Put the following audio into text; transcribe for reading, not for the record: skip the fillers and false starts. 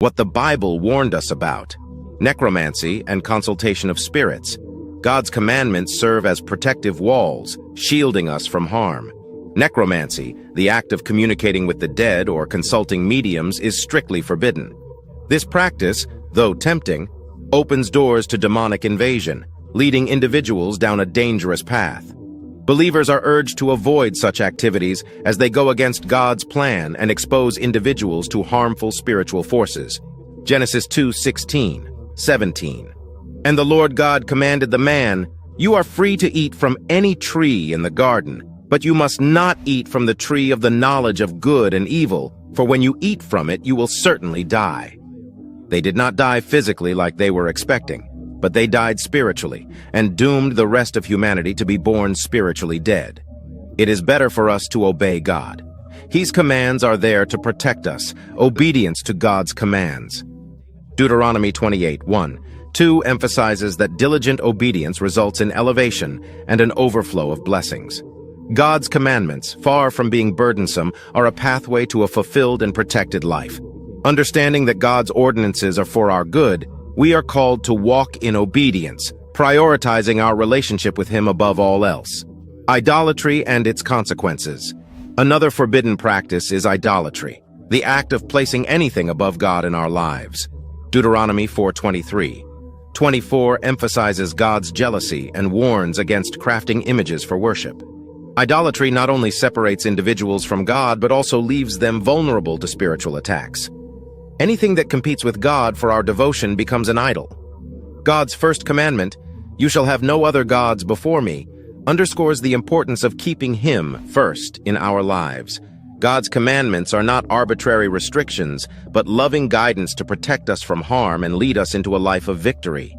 what the Bible warned us about: necromancy and consultation of spirits. God's commandments serve as protective walls, shielding us from harm. Necromancy, the act of communicating with the dead or consulting mediums, is strictly forbidden. This practice, though tempting, opens doors to demonic invasion, leading individuals down a dangerous path. Believers are urged to avoid such activities as they go against God's plan and expose individuals to harmful spiritual forces. Genesis 2:16, 17. And the Lord God commanded the man, "You are free to eat from any tree in the garden, but you must not eat from the tree of the knowledge of good and evil, for when you eat from it, you will certainly die." They did not die physically like they were expecting, but they died spiritually and doomed the rest of humanity to be born spiritually dead. It is better for us to obey God. His commands are there to protect us, obedience to God's commands. Deuteronomy 28:1-2 emphasizes that diligent obedience results in elevation and an overflow of blessings. God's commandments, far from being burdensome, are a pathway to a fulfilled and protected life. Understanding that God's ordinances are for our good, we are called to walk in obedience, prioritizing our relationship with Him above all else. Idolatry and its consequences. Another forbidden practice is idolatry, the act of placing anything above God in our lives. Deuteronomy 4:23-24 emphasizes God's jealousy and warns against crafting images for worship. Idolatry not only separates individuals from God, but also leaves them vulnerable to spiritual attacks. Anything that competes with God for our devotion becomes an idol. God's first commandment, "You shall have no other gods before me," underscores the importance of keeping Him first in our lives. God's commandments are not arbitrary restrictions, but loving guidance to protect us from harm and lead us into a life of victory.